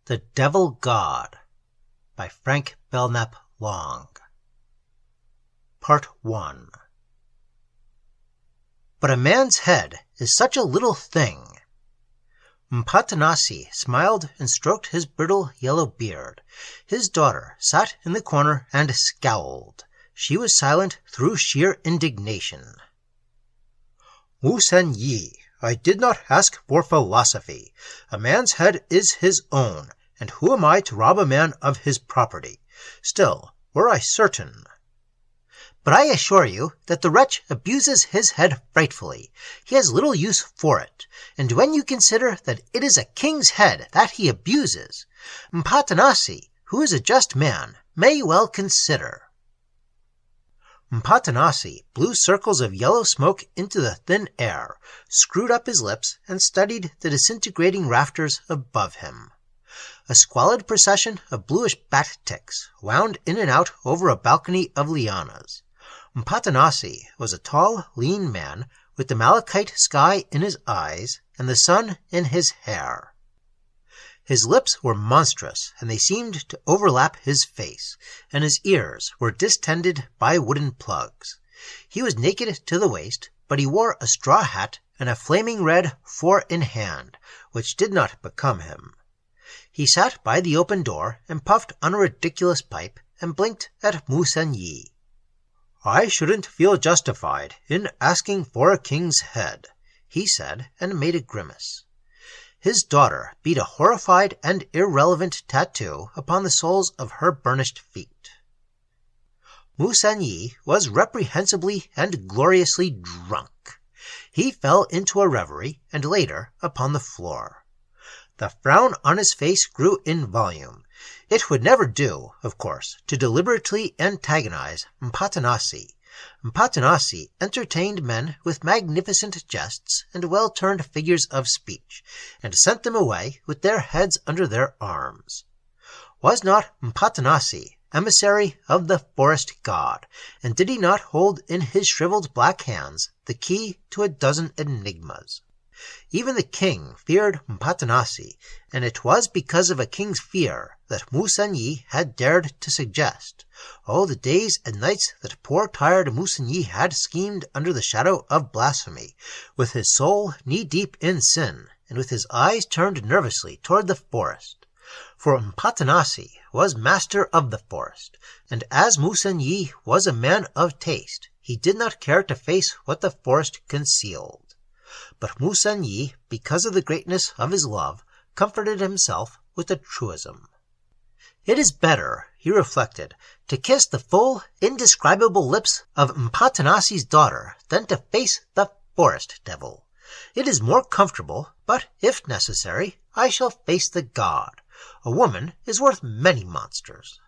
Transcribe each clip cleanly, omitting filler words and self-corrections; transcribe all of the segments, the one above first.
The Devil God by Frank Belknap Long. Part 1. But a man's head is such a little thing. Mpatanasi smiled and stroked his brittle yellow beard. His daughter sat in the corner and scowled. She was silent through sheer indignation. Mu-senyui, I did not ask for philosophy. A man's head is his own, and who am I to rob a man of his property? Still, were I certain... But I assure you that the wretch abuses his head frightfully. He has little use for it, and when you consider that it is a king's head that he abuses, Mpatanasi, who is a just man, may well consider. Mpatanasi blew circles of yellow smoke into the thin air, screwed up his lips, and studied the disintegrating rafters above him. A squalid procession of bluish bat-ticks wound in and out over a balcony of lianas. Mpatanasi was a tall, lean man with the malachite sky in his eyes and the sun in his hair. His lips were monstrous, and they seemed to overlap his face, and his ears were distended by wooden plugs. He was naked to the waist, but he wore a straw hat and a flaming red 4-in-hand, which did not become him. He sat by the open door and puffed on a ridiculous pipe and blinked at Mu-senyui. I shouldn't feel justified in asking for a king's head, he said, and made a grimace. His daughter beat a horrified and irrelevant tattoo upon the soles of her burnished feet. Mu-senyui was reprehensibly and gloriously drunk. He fell into a reverie, and later upon the floor. The frown on his face grew in volume. It would never do, of course, to deliberately antagonize Mpatanasi. Mpatanasi entertained men with magnificent jests and well-turned figures of speech, and sent them away with their heads under their arms. Was not Mpatanasi emissary of the forest god, and did he not hold in his shriveled black hands the key to a dozen enigmas? Even the king feared Mpatanasi, and it was because of a king's fear that Mu-senyui had dared to suggest. Oh, the days and nights that poor tired Mu-senyui had schemed under the shadow of blasphemy, with his soul knee-deep in sin, and with his eyes turned nervously toward the forest. For Mpatanasi was master of the forest, and as Mu-senyui was a man of taste, he did not care to face what the forest concealed. But Mu-senyui, because of the greatness of his love, comforted himself with a truism. It is better, he reflected, to kiss the full, indescribable lips of Mpatanasi's daughter than to face the forest devil. It is more comfortable, but if necessary, I shall face the god. A woman is worth many monsters.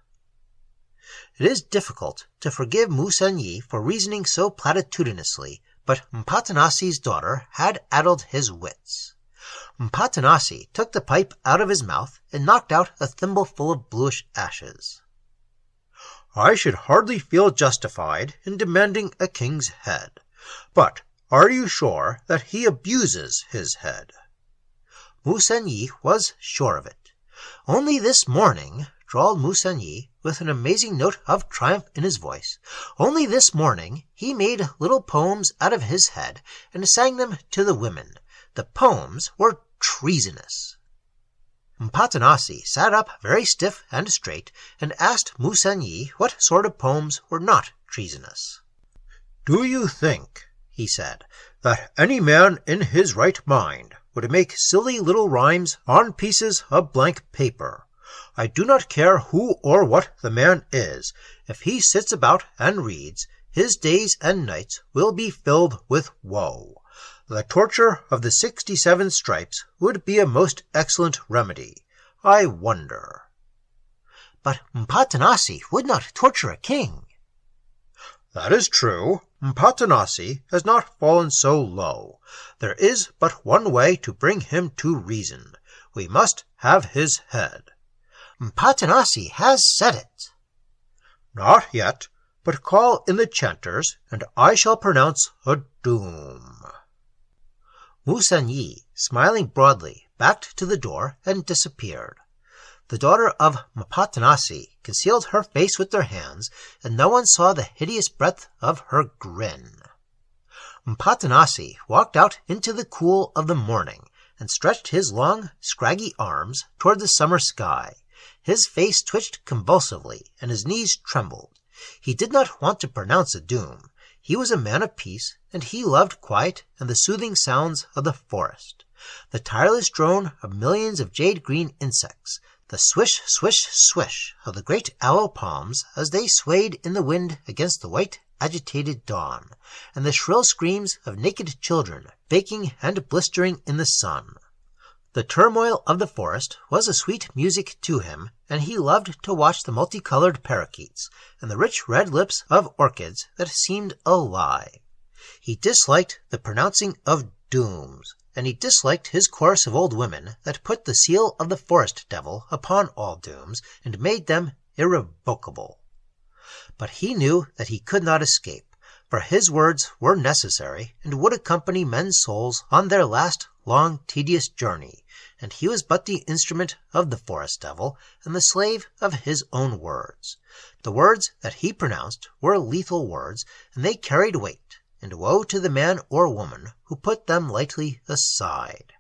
It is difficult to forgive Mu-senyui for reasoning so platitudinously, but Mpatanasi's daughter had addled his wits. Mpatanasi took the pipe out of his mouth and knocked out a thimbleful of bluish ashes. I should hardly feel justified in demanding a king's head. But are you sure that he abuses his head? Mu-senyui was sure of it. Only this morning, drawled Mu-senyui, with an amazing note of triumph in his voice, only this morning he made little poems out of his head and sang them to the women. The poems were treasonous. Mpatanasi sat up very stiff and straight and asked Mu-senyui what sort of poems were not treasonous. Do you think, he said, that any man in his right mind would make silly little rhymes on pieces of blank paper? I do not care who or what the man is. If he sits about and reads, his days and nights will be filled with woe. The torture of the 67 stripes would be a most excellent remedy. I wonder. But Mpatanasi would not torture a king. That is true. Mpatanasi has not fallen so low. There is but one way to bring him to reason. We must have his head. Mpatanasi has said it. Not yet, but call in the chanters, and I shall pronounce a doom. Mu-senyui, smiling broadly, backed to the door and disappeared. The daughter of Mapatanasi concealed her face with their hands, and no one saw the hideous breadth of her grin. Mapatanasi walked out into the cool of the morning and stretched his long, scraggy arms toward the summer sky. His face twitched convulsively, and his knees trembled. He did not want to pronounce a doom. He was a man of peace, and he loved quiet and the soothing sounds of the forest. The tireless drone of millions of jade-green insects, the swish, swish, swish of the great aloe palms as they swayed in the wind against the white, agitated dawn, and the shrill screams of naked children baking and blistering in the sun. The turmoil of the forest was a sweet music to him, and he loved to watch the multicolored parakeets and the rich red lips of orchids that seemed alive. He disliked the pronouncing of dooms, and he disliked his chorus of old women that put the seal of the forest devil upon all dooms and made them irrevocable. But he knew that he could not escape, for his words were necessary and would accompany men's souls on their last long, tedious journey, and he was but the instrument of the forest devil and the slave of his own words. The words that he pronounced were lethal words, and they carried weight, and woe to the man or woman who put them lightly aside.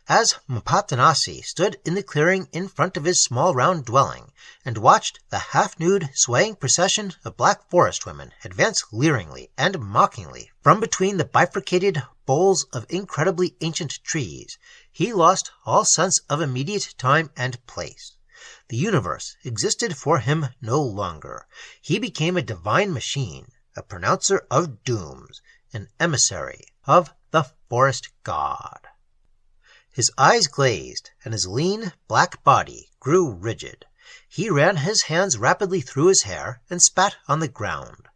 As Mapatanasi stood in the clearing in front of his small round dwelling and watched the half-nude, swaying procession of black forest women advance leeringly and mockingly from between the bifurcated boles of incredibly ancient trees, he lost all sense of immediate time and place. The universe existed for him no longer. He became a divine machine, a pronouncer of dooms, an emissary of the forest god. His eyes glazed, and his lean, black body grew rigid. He ran his hands rapidly through his hair and spat on the ground.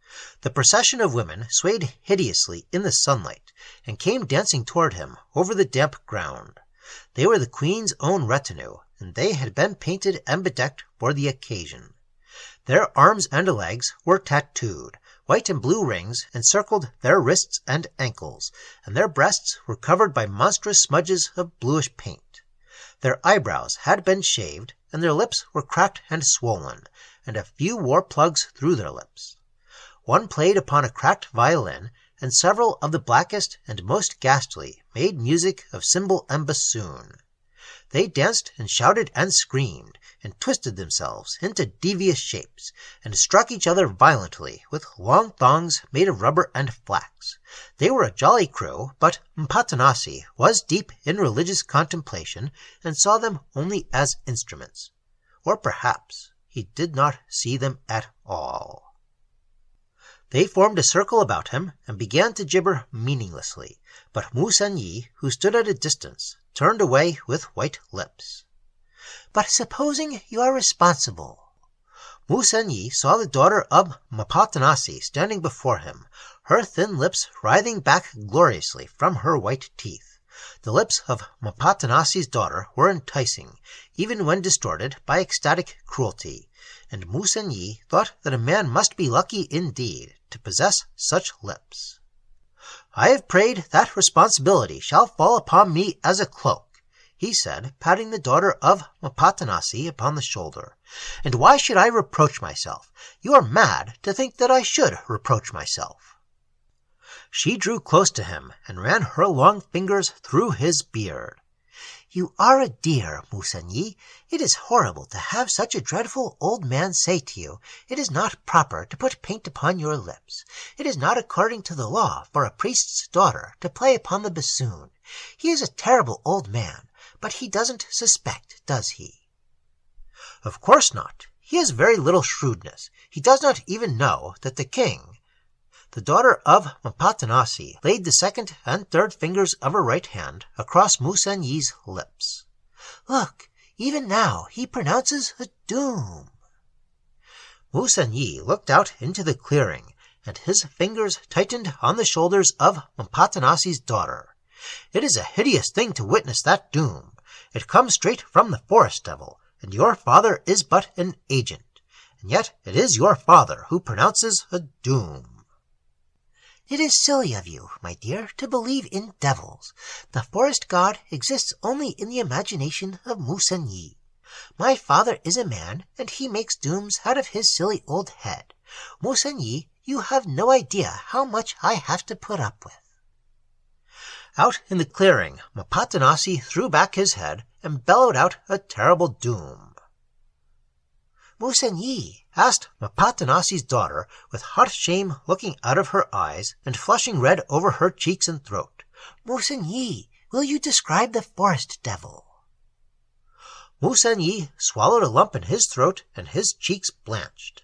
The procession of women swayed hideously in the sunlight and came dancing toward him over the damp ground. They were the queen's own retinue, and they had been painted and bedecked for the occasion. Their arms and legs were tattooed. White and blue rings encircled their wrists and ankles, and their breasts were covered by monstrous smudges of bluish paint. Their eyebrows had been shaved, and their lips were cracked and swollen, and a few wore plugs through their lips. One played upon a cracked violin, and several of the blackest and most ghastly made music of cymbal and bassoon. They danced and shouted and screamed, and twisted themselves into devious shapes, and struck each other violently with long thongs made of rubber and flax. They were a jolly crew, but Mapatanasi was deep in religious contemplation, and saw them only as instruments. Or perhaps he did not see them at all. They formed a circle about him, and began to gibber meaninglessly, but Mu-senyui, who stood at a distance, turned away with white lips. "But supposing you are responsible?" Mu-senyui saw the daughter of Mapatanasi standing before him, her thin lips writhing back gloriously from her white teeth. The lips of Mapatanasi's daughter were enticing, even when distorted by ecstatic cruelty, and Mu-senyui thought that a man must be lucky indeed to possess such lips. "I have prayed that responsibility shall fall upon me as a cloak," he said, patting the daughter of Mapatanasi upon the shoulder. "And why should I reproach myself? You are mad to think that I should reproach myself." She drew close to him and ran her long fingers through his beard. "You are a dear, Mu-senyui. It is horrible to have such a dreadful old man say to you, 'It is not proper to put paint upon your lips. It is not according to the law for a priest's daughter to play upon the bassoon.' He is a terrible old man, but he doesn't suspect, does he?" "Of course not. He has very little shrewdness. He does not even know that the king—" The daughter of Mapatanasi laid the second and third fingers of her right hand across Mu-senyui's lips. "Look, even now he pronounces a doom." Mu-senyui looked out into the clearing, and his fingers tightened on the shoulders of Mapatanasi's daughter. "It is a hideous thing to witness that doom. It comes straight from the forest devil, and your father is but an agent. And yet it is your father who pronounces a doom." "It is silly of you, my dear, to believe in devils. The forest god exists only in the imagination of Mu-senyui. My father is a man, and he makes dooms out of his silly old head. Mu-senyui, you have no idea how much I have to put up with." Out in the clearing, Mapatanasi threw back his head and bellowed out a terrible doom. "Mu-senyui," asked Mapatanasi's daughter, with hot shame looking out of her eyes and flushing red over her cheeks and throat. "Mu-senyui, will you describe the forest devil?" Mu-senyui swallowed a lump in his throat, and his cheeks blanched.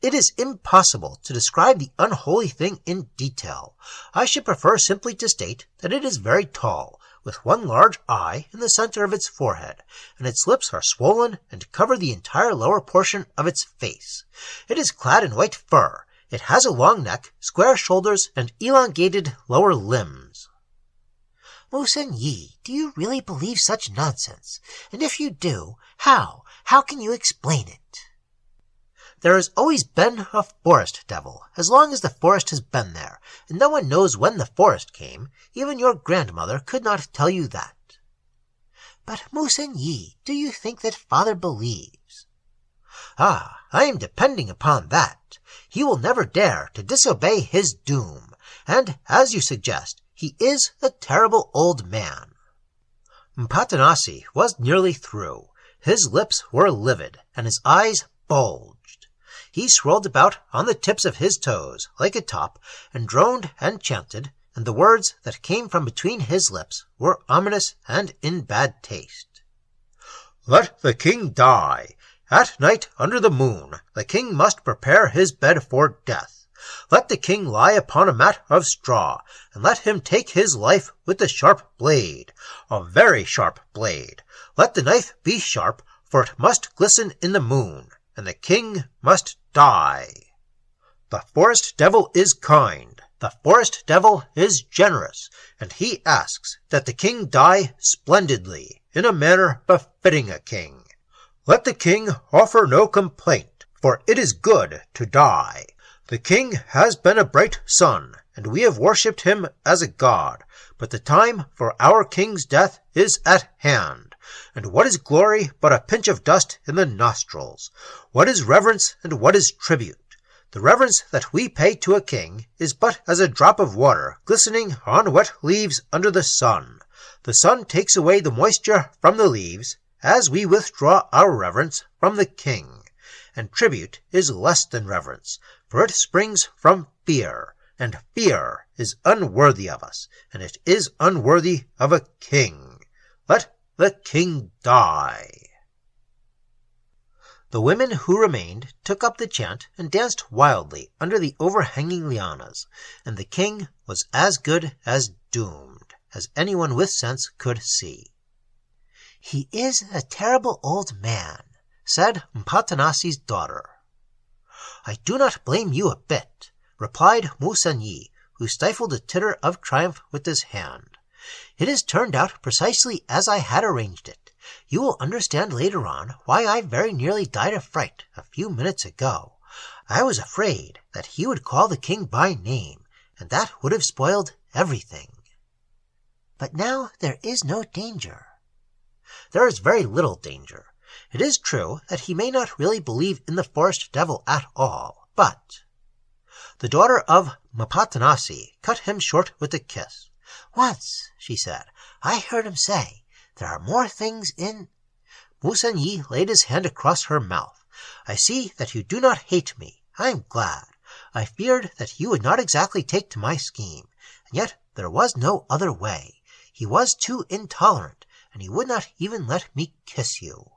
"It is impossible to describe the unholy thing in detail. I should prefer simply to state that it is very tall, with one large eye in the center of its forehead, and its lips are swollen and cover the entire lower portion of its face. It is clad in white fur. It has a long neck, square shoulders, and elongated lower limbs." "Mu-senyui, do you really believe such nonsense? And if you do, how can you explain it?" "There has always been a forest devil, as long as the forest has been there, and no one knows when the forest came. Even your grandmother could not tell you that." "But, Mu-senyui, do you think that father believes?" "Ah, I am depending upon that. He will never dare to disobey his doom, and, as you suggest, he is a terrible old man." Mapatanasi was nearly through. His lips were livid, and his eyes bulged. He swirled about on the tips of his toes like a top, and droned and chanted, and the words that came from between his lips were ominous and in bad taste. "Let the king die. At night under the moon the king must prepare his bed for death. Let the king lie upon a mat of straw, and let him take his life with the sharp blade, a very sharp blade. Let the knife be sharp, for it must glisten in the moon, and the king must die. The forest devil is kind, the forest devil is generous, and he asks that the king die splendidly, in a manner befitting a king. Let the king offer no complaint, for it is good to die. The king has been a bright sun, and we have worshipped him as a god, but the time for our king's death is at hand. And what is glory but a pinch of dust in the nostrils? What is reverence and what is tribute? The reverence that we pay to a king is but as a drop of water glistening on wet leaves under the sun. The sun takes away the moisture from the leaves, as we withdraw our reverence from the king. And tribute is less than reverence, for it springs from fear, and fear is unworthy of us, and it is unworthy of a king. Let the king die." The women who remained took up the chant and danced wildly under the overhanging lianas, and the king was as good as doomed, as anyone with sense could see. "He is a terrible old man," said Mapatanasi's daughter. "I do not blame you a bit," replied Mu-senyui, who stifled a titter of triumph with his hand. "It has turned out precisely as I had arranged it. You will understand later on why I very nearly died of fright a few minutes ago. I was afraid that he would call the king by name, and that would have spoiled everything." "But now there is no danger." "There is very little danger. It is true that he may not really believe in the forest devil at all, but—" The daughter of Mapatanasi cut him short with a kiss. "Once," she said, "I heard him say, 'There are more things in—'" Mu-senyui laid his hand across her mouth. "I see that you do not hate me. I am glad. I feared that you would not exactly take to my scheme, and yet there was no other way. He was too intolerant, and he would not even let me kiss you."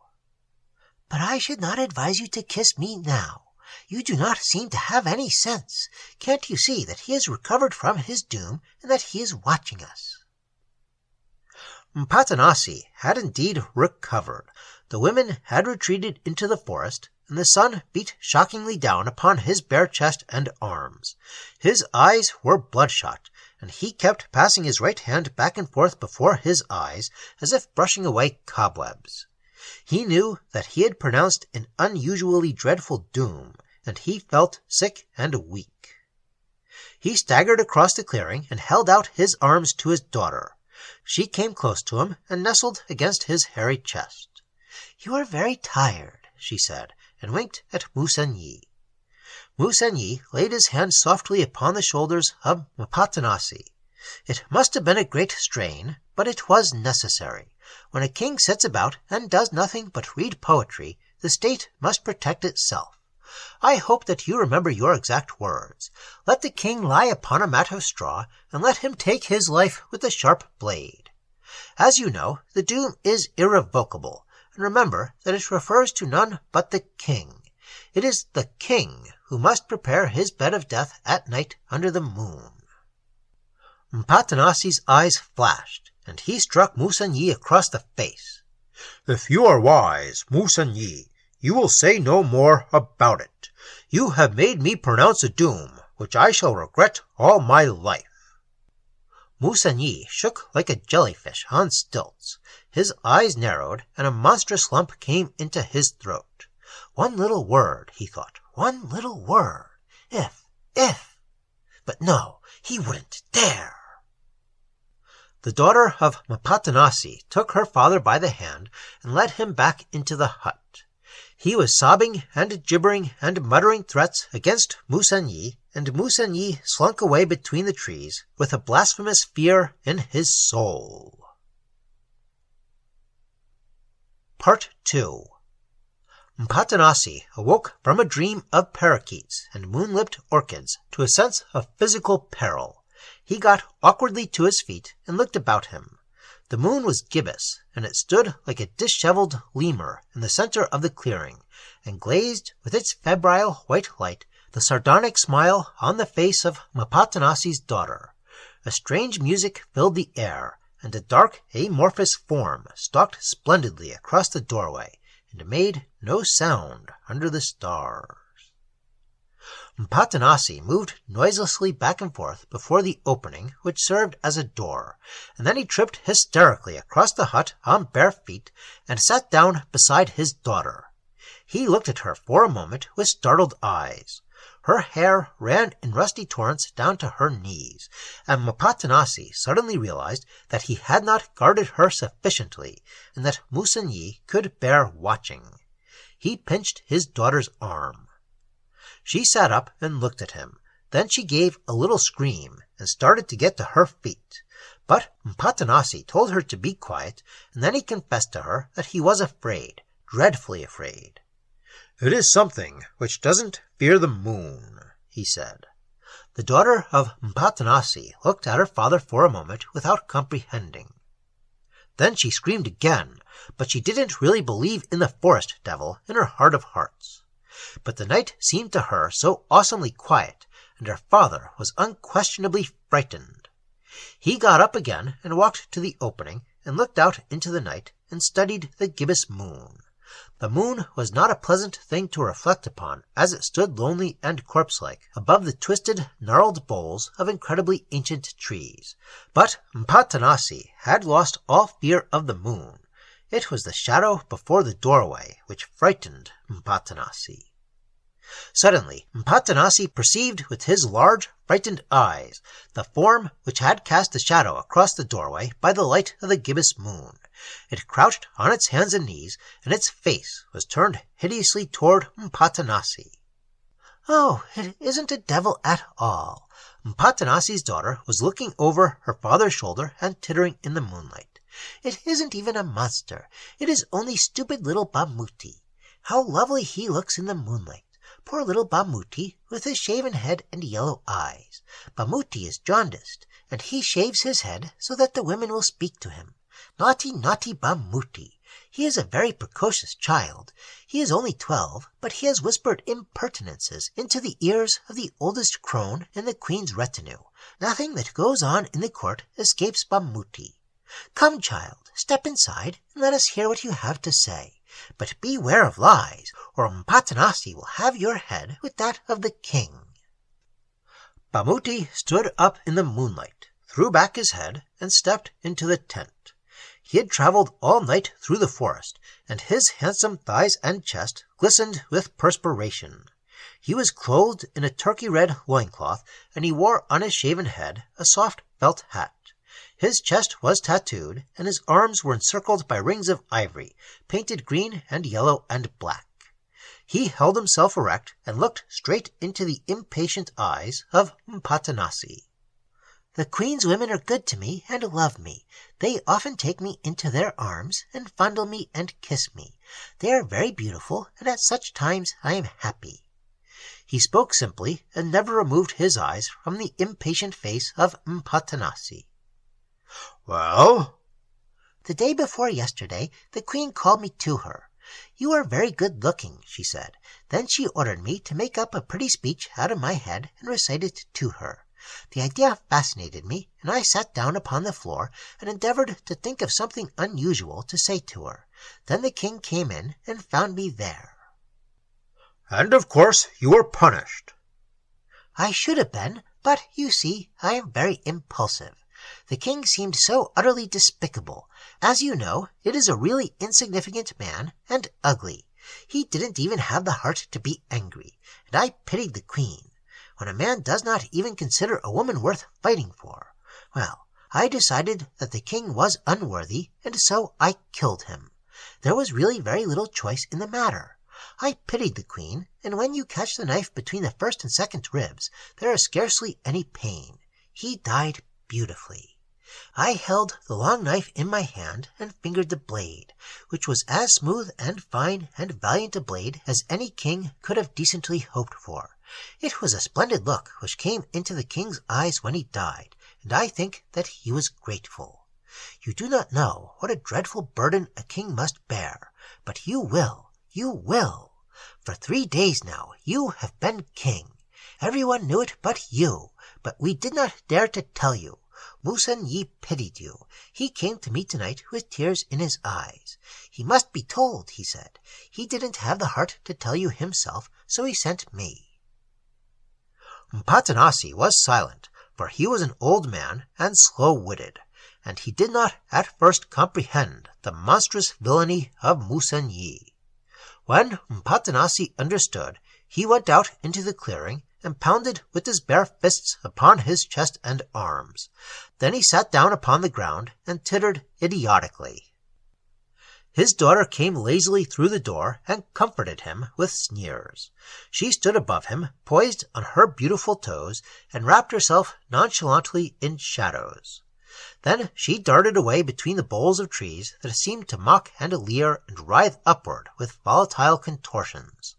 "But I should not advise you to kiss me now. You do not seem to have any sense. Can't you see that he has recovered from his doom, and that he is watching us?" Mapatanasi had indeed recovered. The women had retreated into the forest, and the sun beat shockingly down upon his bare chest and arms. His eyes were bloodshot, and he kept passing his right hand back and forth before his eyes, as if brushing away cobwebs. He knew that he had pronounced an unusually dreadful doom, and he felt sick and weak. He staggered across the clearing and held out his arms to his daughter. She came close to him and nestled against his hairy chest. "You are very tired," she said, and winked at Mu-senyui. Mu-senyui laid his hand softly upon the shoulders of Mpatanasi. It must have been a great strain, but it was necessary. When a king sits about and does nothing but read poetry, the state must protect itself. I hope that you remember your exact words. Let the king lie upon a mat of straw, and let him take his life with a sharp blade. As you know, the doom is irrevocable, and remember that it refers to none but the king. It is the king who must prepare his bed of death at night under the moon. Mpatanasi's eyes flashed, and he struck Mu-senyui across the face. "If you are wise, Mu-senyui, you will say no more about it. You have made me pronounce a doom which I shall regret all my life." Mu-senyui shook like a jellyfish on stilts. His eyes narrowed, and a monstrous lump came into his throat. One little word, he thought, one little word. If. But no, he wouldn't dare. The daughter of Mpatanasi took her father by the hand and led him back into the hut. He was sobbing and gibbering and muttering threats against Mu-senyui, and Mu-senyui slunk away between the trees with a blasphemous fear in his soul. Part 2. Mpatanasi awoke from a dream of parakeets and moon-lipped orchids to a sense of physical peril. He got awkwardly to his feet and looked about him. The moon was gibbous, and it stood like a disheveled lemur in the center of the clearing, and glazed with its febrile white light the sardonic smile on the face of Mpatanasi's daughter. A strange music filled the air, and a dark, amorphous form stalked splendidly across the doorway, and made no sound under the stars. Mpatanasi moved noiselessly back and forth before the opening which served as a door, and then he tripped hysterically across the hut on bare feet and sat down beside his daughter. He looked at her for a moment with startled eyes. Her hair ran in rusty torrents down to her knees, and Mpatanasi suddenly realized that he had not guarded her sufficiently, and that Mu-senyui could bear watching. He pinched his daughter's arm. She sat up and looked at him. Then she gave a little scream and started to get to her feet. But Mpatanasi told her to be quiet, and then he confessed to her that he was afraid, dreadfully afraid. "It is something which doesn't fear the moon," he said. The daughter of Mpatanasi looked at her father for a moment without comprehending. Then she screamed again, but she didn't really believe in the forest devil in her heart of hearts. But the night seemed to her so awesomely quiet, and her father was unquestionably frightened. He got up again and walked to the opening and looked out into the night and studied the gibbous moon. The moon was not a pleasant thing to reflect upon as it stood lonely and corpse-like above the twisted, gnarled boles of incredibly ancient trees. But Mpatanasi had lost all fear of the moon. It was the shadow before the doorway which frightened Mpatanasi. Suddenly, Mpatanasi perceived with his large, frightened eyes the form which had cast the shadow across the doorway by the light of the gibbous moon. It crouched on its hands and knees, and its face was turned hideously toward Mpatanasi. "Oh, it isn't a devil at all." Mpatanasi's daughter was looking over her father's shoulder and tittering in the moonlight. "It isn't even a monster. It is only stupid little Bamuti. How lovely he looks in the moonlight. Poor little Bamuti, with his shaven head and yellow eyes. Bamuti is jaundiced, and he shaves his head so that the women will speak to him. Naughty, naughty Bamuti. He is a very precocious child. He is only 12, but he has whispered impertinences into the ears of the oldest crone in the queen's retinue. Nothing that goes on in the court escapes Bamuti. Come, child, step inside, and let us hear what you have to say. But beware of lies, or Mpatanasi will have your head with that of the king." Bamuti stood up in the moonlight, threw back his head, and stepped into the tent. He had traveled all night through the forest, and his handsome thighs and chest glistened with perspiration. He was clothed in a turkey-red loincloth, and he wore on his shaven head a soft felt hat. His chest was tattooed, and his arms were encircled by rings of ivory, painted green and yellow and black. He held himself erect and looked straight into the impatient eyes of Mpatanasi. "The queen's women are good to me and love me. They often take me into their arms and fondle me and kiss me. They are very beautiful, and at such times I am happy." He spoke simply and never removed his eyes from the impatient face of Mpatanasi. "Well?" "The day before yesterday the queen called me to her. 'You are very good-looking,' she said. Then she ordered me to make up a pretty speech out of my head and recite it to her. The idea fascinated me, and I sat down upon the floor and endeavored to think of something unusual to say to her. Then the king came in and found me there." "And of course you were punished." "I should have been, but you see I am very impulsive. The king seemed so utterly despicable. As you know, it is a really insignificant man, and ugly. He didn't even have the heart to be angry, and I pitied the queen. When a man does not even consider a woman worth fighting for. Well, I decided that the king was unworthy, and so I killed him. There was really very little choice in the matter. I pitied the queen, and when you catch the knife between the first and second ribs, there is scarcely any pain. He died beautifully. I held the long knife in my hand and fingered the blade, which was as smooth and fine and valiant a blade as any king could have decently hoped for. It was a splendid look which came into the king's eyes when he died, and I think that he was grateful. You do not know what a dreadful burden a king must bear, but you will. For 3 days now you have been king. Everyone knew it but you, but we did not dare to tell you. Mu-senyui pitied you. He came to me tonight with tears in his eyes. He must be told, he said. He didn't have the heart to tell you himself, so he sent me." Mpatanasi was silent, for he was an old man and slow-witted, and he did not at first comprehend the monstrous villainy of Mu-senyui. When Mpatanasi understood, he went out into the clearing and pounded with his bare fists upon his chest and arms. Then he sat down upon the ground and tittered idiotically. His daughter came lazily through the door and comforted him with sneers. She stood above him, poised on her beautiful toes, and wrapped herself nonchalantly in shadows. Then she darted away between the boles of trees that seemed to mock and leer and writhe upward with volatile contortions.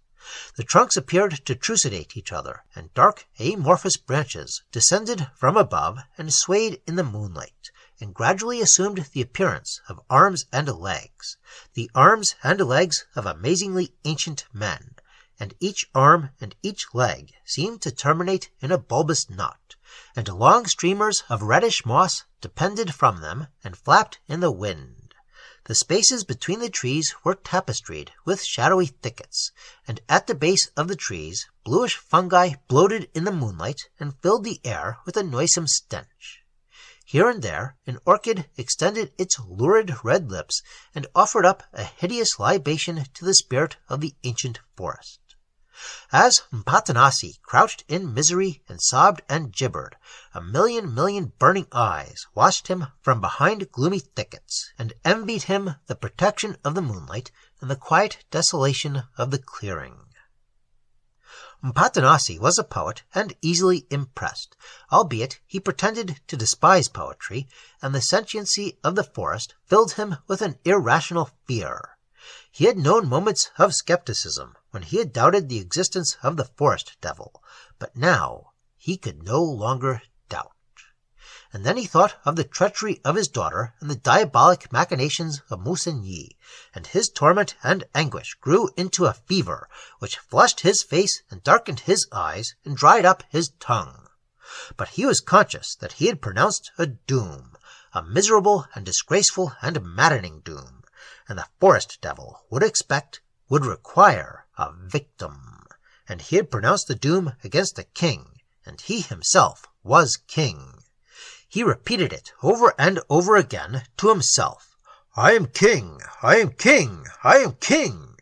The trunks appeared to trucidate each other, and dark amorphous branches descended from above and swayed in the moonlight, and gradually assumed the appearance of arms and legs, the arms and legs of amazingly ancient men, and each arm and each leg seemed to terminate in a bulbous knot, and long streamers of reddish moss depended from them and flapped in the wind. The spaces between the trees were tapestried with shadowy thickets, and at the base of the trees bluish fungi bloated in the moonlight and filled the air with a noisome stench. Here and there an orchid extended its lurid red lips and offered up a hideous libation to the spirit of the ancient forest. As Mpatanasi crouched in misery and sobbed and gibbered, a million burning eyes watched him from behind gloomy thickets, and envied him the protection of the moonlight and the quiet desolation of the clearing. Mpatanasi was a poet and easily impressed, albeit he pretended to despise poetry, and the sentiency of the forest filled him with an irrational fear. He had known moments of skepticism when he had doubted the existence of the forest devil, but now he could no longer doubt. And then he thought of the treachery of his daughter and the diabolic machinations of Mu-senyui, and his torment and anguish grew into a fever which flushed his face and darkened his eyes and dried up his tongue. But he was conscious that he had pronounced a doom, a miserable and disgraceful and maddening doom, and the forest devil would require a victim, and he had pronounced the doom against the king, and he himself was king. He repeated it over and over again to himself. "I am king! I am king! I am king!"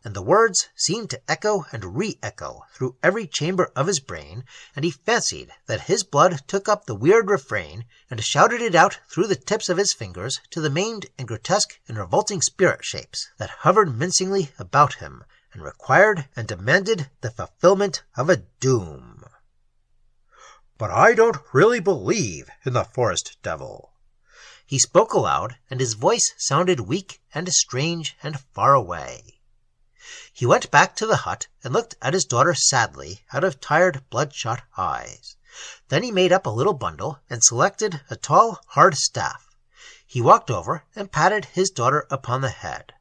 and the words seemed to echo and re-echo through every chamber of his brain, and he fancied that his blood took up the weird refrain and shouted it out through the tips of his fingers to the maimed and grotesque and revolting spirit shapes that hovered mincingly about him and required and demanded the fulfillment of a doom. "But I don't really believe in the forest devil." He spoke aloud, and his voice sounded weak and strange and far away. He went back to the hut and looked at his daughter sadly out of tired, bloodshot eyes. Then he made up a little bundle and selected a tall, hard staff. He walked over and patted his daughter upon the head.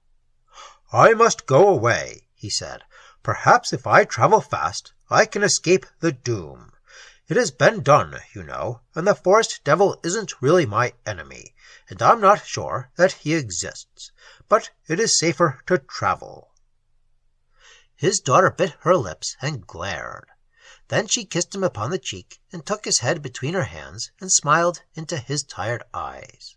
"I must go away," he said. "Perhaps if I travel fast, I can escape the doom. It has been done, you know, and the forest devil isn't really my enemy, and I'm not sure that he exists, but it is safer to travel." His daughter bit her lips and glared. Then she kissed him upon the cheek and took his head between her hands and smiled into his tired eyes.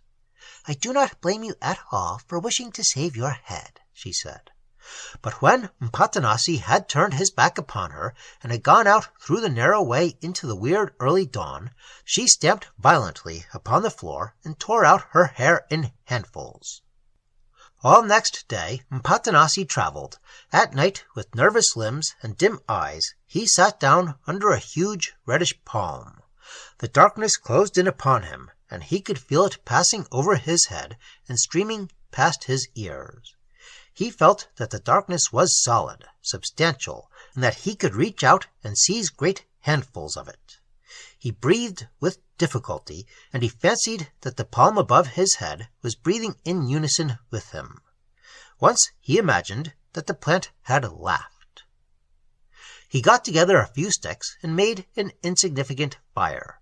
"I do not blame you at all for wishing to save your head," she said. But when Mpatanasi had turned his back upon her and had gone out through the narrow way into the weird early dawn, she stamped violently upon the floor and tore out her hair in handfuls. All next day Mpatanasi traveled. At night, with nervous limbs and dim eyes, he sat down under a huge reddish palm. The darkness closed in upon him, and he could feel it passing over his head and streaming past his ears. He felt that the darkness was solid, substantial, and that he could reach out and seize great handfuls of it. He breathed with difficulty, and he fancied that the palm above his head was breathing in unison with him. Once he imagined that the plant had laughed. He got together a few sticks and made an insignificant fire.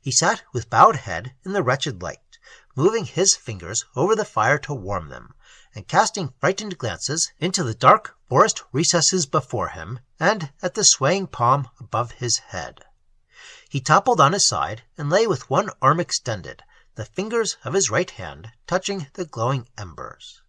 He sat with bowed head in the wretched light, moving his fingers over the fire to warm them, and casting frightened glances into the dark forest recesses before him and at the swaying palm above his head. He toppled on his side and lay with one arm extended, the fingers of his right hand touching the glowing embers.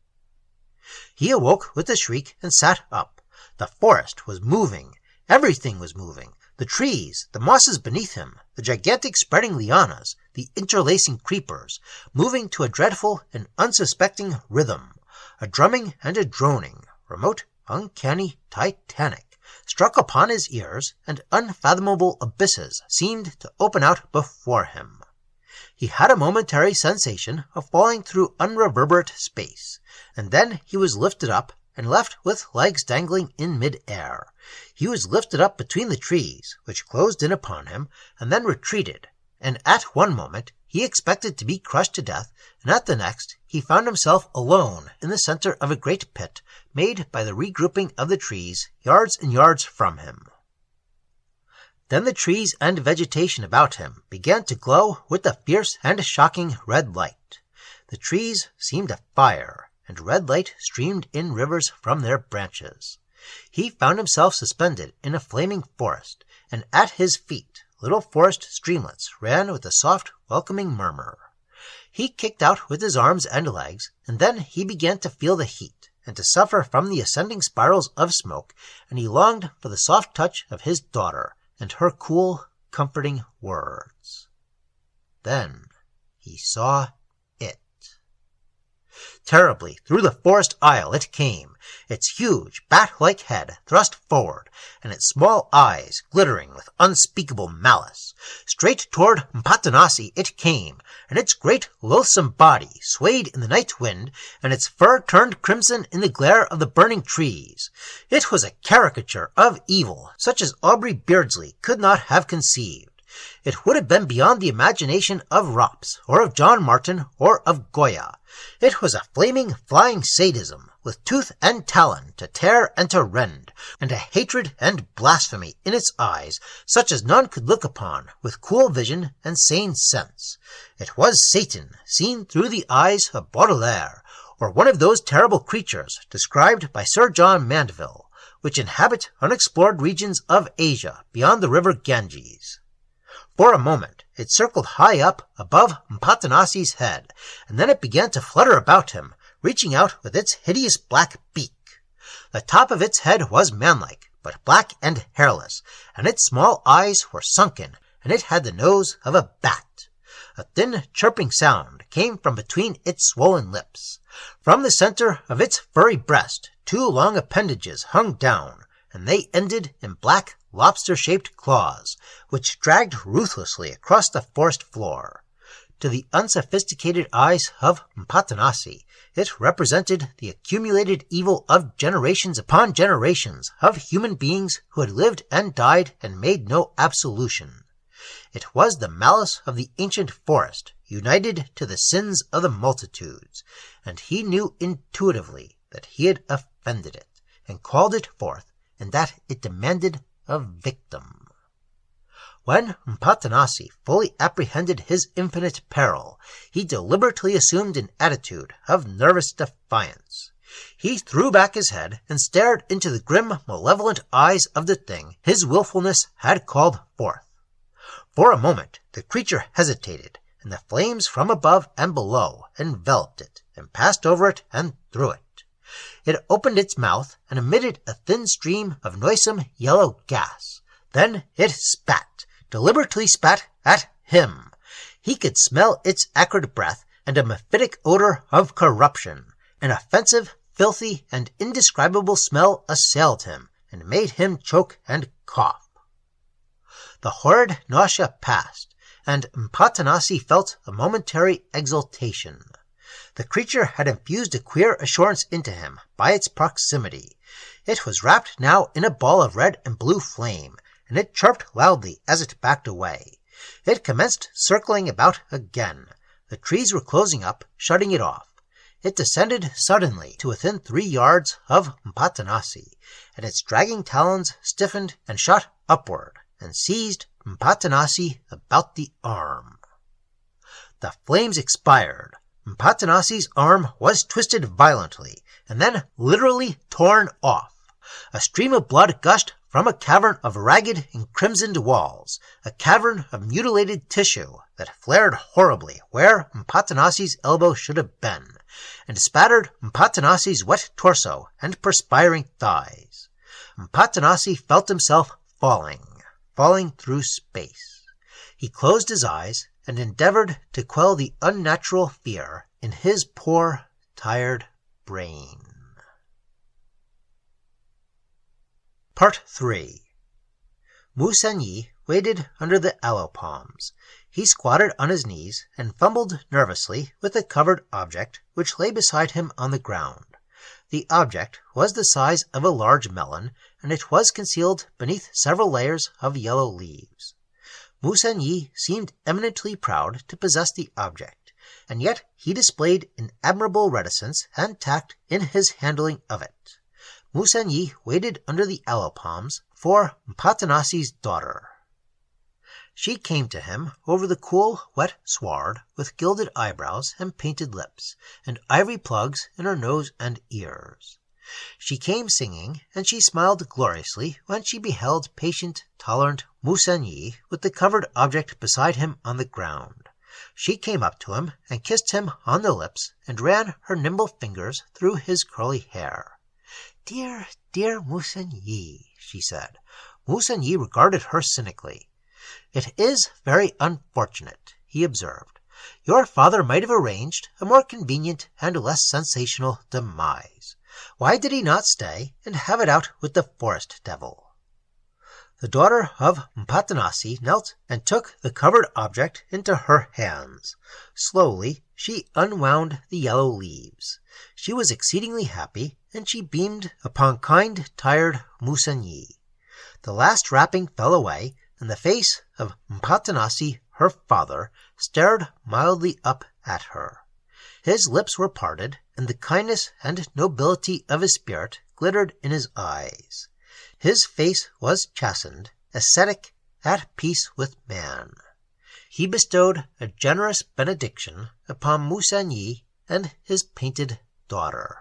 He awoke with a shriek and sat up. The forest was moving. Everything was moving. The trees, the mosses beneath him, the gigantic spreading lianas, the interlacing creepers, moving to a dreadful and unsuspecting rhythm. A drumming and a droning, remote, uncanny, titanic, struck upon his ears, and unfathomable abysses seemed to open out before him. He had a momentary sensation of falling through unreverberate space, and then he was lifted up and left with legs dangling in mid-air. He was lifted up between the trees, which closed in upon him, and then retreated, and at one moment he expected to be crushed to death, and at the next he found himself alone in the center of a great pit made by the regrouping of the trees yards and yards from him. Then the trees and vegetation about him began to glow with a fierce and shocking red light. The trees seemed afire, and red light streamed in rivers from their branches. He found himself suspended in a flaming forest, and at his feet little forest streamlets ran with a soft, welcoming murmur. He kicked out with his arms and legs, and then he began to feel the heat, and to suffer from the ascending spirals of smoke, and he longed for the soft touch of his daughter, and her cool, comforting words. Then he saw it. Terribly through the forest aisle it came, its huge, bat-like head thrust forward, and its small eyes glittering with unspeakable malice. Straight toward Mpatanasi it came, and its great, loathsome body swayed in the night wind, and its fur turned crimson in the glare of the burning trees. It was a caricature of evil, such as Aubrey Beardsley could not have conceived. It would have been beyond the imagination of Rops, or of John Martin, or of Goya. It was a flaming, flying sadism, with tooth and talon to tear and to rend, and a hatred and blasphemy in its eyes, such as none could look upon with cool vision and sane sense. It was Satan, seen through the eyes of Baudelaire, or one of those terrible creatures described by Sir John Mandeville, which inhabit unexplored regions of Asia beyond the river Ganges. For a moment it circled high up above Mpatanasi's head, and then it began to flutter about him, reaching out with its hideous black beak. The top of its head was manlike, but black and hairless, and its small eyes were sunken, and it had the nose of a bat. A thin chirping sound came from between its swollen lips. From the center of its furry breast, 2 long appendages hung down, and they ended in black, lobster-shaped claws, which dragged ruthlessly across the forest floor. To the unsophisticated eyes of Mpatanasi, it represented the accumulated evil of generations upon generations of human beings who had lived and died and made no absolution. It was the malice of the ancient forest, united to the sins of the multitudes, and he knew intuitively that he had offended it, and called it forth, and that it demanded a victim. When Mpatanasi fully apprehended his infinite peril, he deliberately assumed an attitude of nervous defiance. He threw back his head and stared into the grim, malevolent eyes of the thing his willfulness had called forth. For a moment the creature hesitated, and the flames from above and below enveloped it, and passed over it and through it. It opened its mouth and emitted a thin stream of noisome yellow gas. Then it spat, deliberately spat at him. He could smell its acrid breath and a mephitic odor of corruption. An offensive, filthy, and indescribable smell assailed him, and made him choke and cough. The horrid nausea passed, and Mpatanasi felt a momentary exultation. The creature had infused a queer assurance into him by its proximity. It was wrapped now in a ball of red and blue flame, and it chirped loudly as it backed away. It commenced circling about again. The trees were closing up, shutting it off. It descended suddenly to within 3 yards of Mpatanasi, and its dragging talons stiffened and shot upward, and seized Mpatanasi about the arm. The flames expired. Mpatanasi's arm was twisted violently, and then literally torn off. A stream of blood gushed from a cavern of ragged and crimsoned walls, a cavern of mutilated tissue that flared horribly where Mpatanasi's elbow should have been, and spattered Mpatanasi's wet torso and perspiring thighs. Mpatanasi felt himself falling through space. He closed his eyes and endeavored to quell the unnatural fear in his poor, tired brain. Part 3. Mu-senyui waited under the aloe palms. He squatted on his knees and fumbled nervously with a covered object which lay beside him on the ground. The object was the size of a large melon, and it was concealed beneath several layers of yellow leaves. Mu-senyui seemed eminently proud to possess the object, and yet he displayed an admirable reticence and tact in his handling of it. Mu-senyui waited under the aloe palms for Mpatanasi's daughter. She came to him over the cool, wet sward with gilded eyebrows and painted lips, and ivory plugs in her nose and ears. She came singing, and she smiled gloriously when she beheld patient, tolerant Mu-senyui with the covered object beside him on the ground. She came up to him and kissed him on the lips and ran her nimble fingers through his curly hair. "Dear, dear Mu-senyui," she said. Mu-senyui regarded her cynically. "It is very unfortunate," he observed. "Your father might have arranged a more convenient and less sensational demise. Why did he not stay and have it out with the forest devil?" The daughter of Mpatanasi knelt and took the covered object into her hands. Slowly she unwound the yellow leaves. She was exceedingly happy, and she beamed upon kind, tired Mu-senyui. The last wrapping fell away, and the face of Mpatanasi, her father, stared mildly up at her. His lips were parted, and the kindness and nobility of his spirit glittered in his eyes. His face was chastened, ascetic, at peace with man. He bestowed a generous benediction upon Mu-senyui and his painted daughter.